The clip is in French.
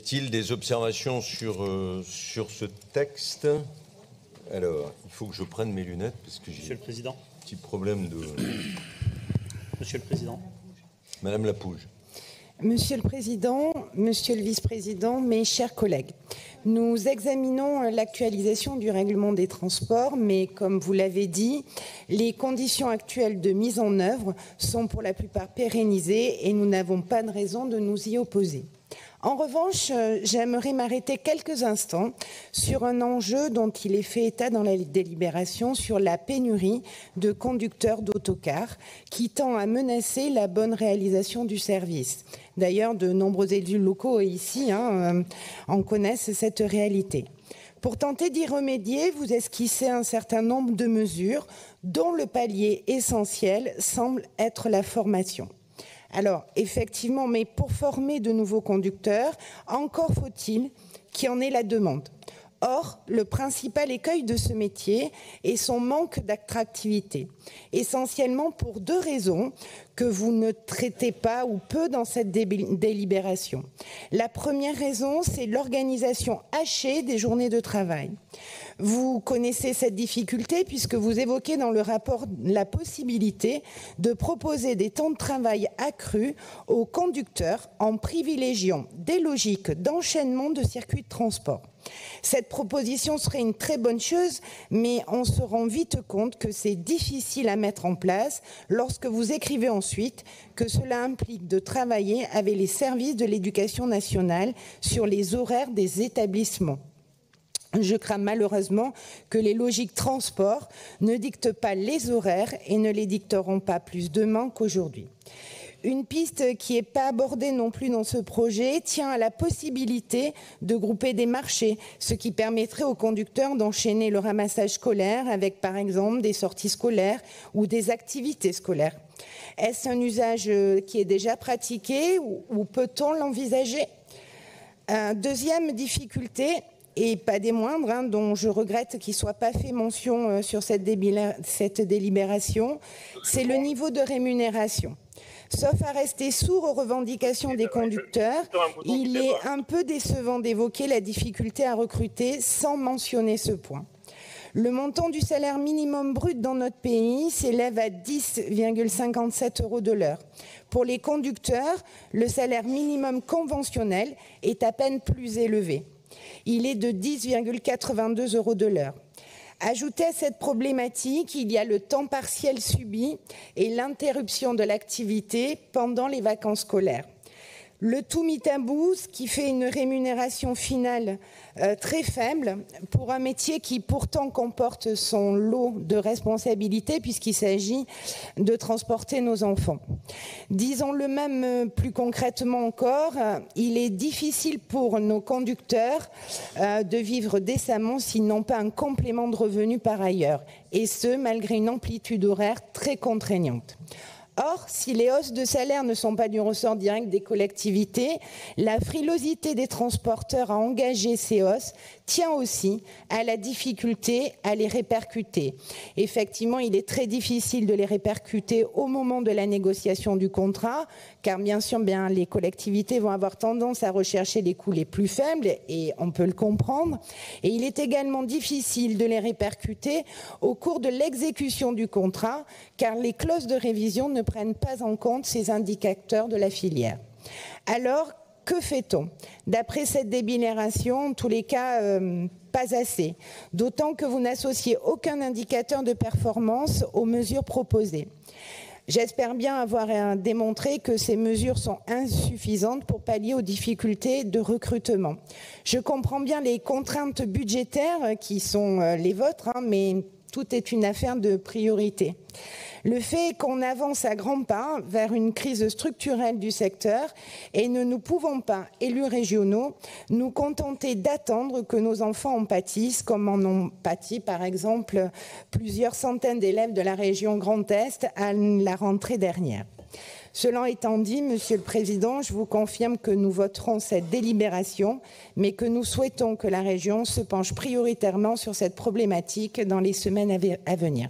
Y a-t-il des observations sur ce texte? Alors, il faut que je prenne mes lunettes parce que j'ai un petit problème de... Monsieur le Président. Madame Lapouge. Monsieur le Président, Monsieur le Vice-président, mes chers collègues, nous examinons l'actualisation du règlement des transports, mais comme vous l'avez dit, les conditions actuelles de mise en œuvre sont pour la plupart pérennisées et nous n'avons pas de raison de nous y opposer. En revanche, j'aimerais m'arrêter quelques instants sur un enjeu dont il est fait état dans la délibération sur la pénurie de conducteurs d'autocars qui tend à menacer la bonne réalisation du service. D'ailleurs, de nombreux élus locaux ici en connaissent cette réalité. Pour tenter d'y remédier, vous esquissez un certain nombre de mesures dont le palier essentiel semble être la formation. Alors, effectivement, mais pour former de nouveaux conducteurs, encore faut-il qu'il y en ait la demande. Or, le principal écueil de ce métier est son manque d'attractivité, essentiellement pour deux raisons que vous ne traitez pas ou peu dans cette délibération. La première raison, c'est l'organisation hachée des journées de travail. Vous connaissez cette difficulté puisque vous évoquez dans le rapport la possibilité de proposer des temps de travail accrus aux conducteurs en privilégiant des logiques d'enchaînement de circuits de transport. Cette proposition serait une très bonne chose, mais on se rend vite compte que c'est difficile à mettre en place lorsque vous écrivez ensuite que cela implique de travailler avec les services de l'éducation nationale sur les horaires des établissements. Je crains malheureusement que les logiques transport ne dictent pas les horaires et ne les dicteront pas plus demain qu'aujourd'hui. Une piste qui n'est pas abordée non plus dans ce projet tient à la possibilité de grouper des marchés, ce qui permettrait aux conducteurs d'enchaîner le ramassage scolaire avec par exemple des sorties scolaires ou des activités scolaires. Est-ce un usage qui est déjà pratiqué ou peut-on l'envisager? Deuxième difficulté, et pas des moindres, dont je regrette qu'il ne soit pas fait mention sur cette délibération, c'est le niveau de rémunération. Sauf à rester sourd aux revendications des conducteurs, il est un peu décevant d'évoquer la difficulté à recruter sans mentionner ce point. Le montant du salaire minimum brut dans notre pays s'élève à 10,57 € de l'heure. Pour les conducteurs, le salaire minimum conventionnel est à peine plus élevé. Il est de 10,82 € de l'heure. Ajoutez à cette problématique, il y a le temps partiel subi et l'interruption de l'activité pendant les vacances scolaires. Le tout mis à bout, ce qui fait une rémunération finale très faible pour un métier qui pourtant comporte son lot de responsabilités puisqu'il s'agit de transporter nos enfants. Disons-le même plus concrètement encore, il est difficile pour nos conducteurs de vivre décemment s'ils n'ont pas un complément de revenu par ailleurs, et ce malgré une amplitude horaire très contraignante. Or, si les hausses de salaire ne sont pas du ressort direct des collectivités, la frilosité des transporteurs à engager ces hausses tient aussi à la difficulté à les répercuter. Effectivement, il est très difficile de les répercuter au moment de la négociation du contrat, car bien sûr, les collectivités vont avoir tendance à rechercher les coûts les plus faibles, et on peut le comprendre. Et il est également difficile de les répercuter au cours de l'exécution du contrat, car les clauses de révision ne prennent pas en compte ces indicateurs de la filière. Alors, que fait-on? D'après cette délibération, en tous les cas, pas assez, d'autant que vous n'associez aucun indicateur de performance aux mesures proposées. J'espère bien avoir démontré que ces mesures sont insuffisantes pour pallier aux difficultés de recrutement. Je comprends bien les contraintes budgétaires qui sont les vôtres, mais tout est une affaire de priorité. Le fait est qu'on avance à grands pas vers une crise structurelle du secteur et ne nous pouvons pas, élus régionaux, nous contenter d'attendre que nos enfants en pâtissent, comme en ont pâti par exemple plusieurs centaines d'élèves de la région Grand Est à la rentrée dernière. Cela étant dit, Monsieur le Président, je vous confirme que nous voterons cette délibération, mais que nous souhaitons que la région se penche prioritairement sur cette problématique dans les semaines à venir.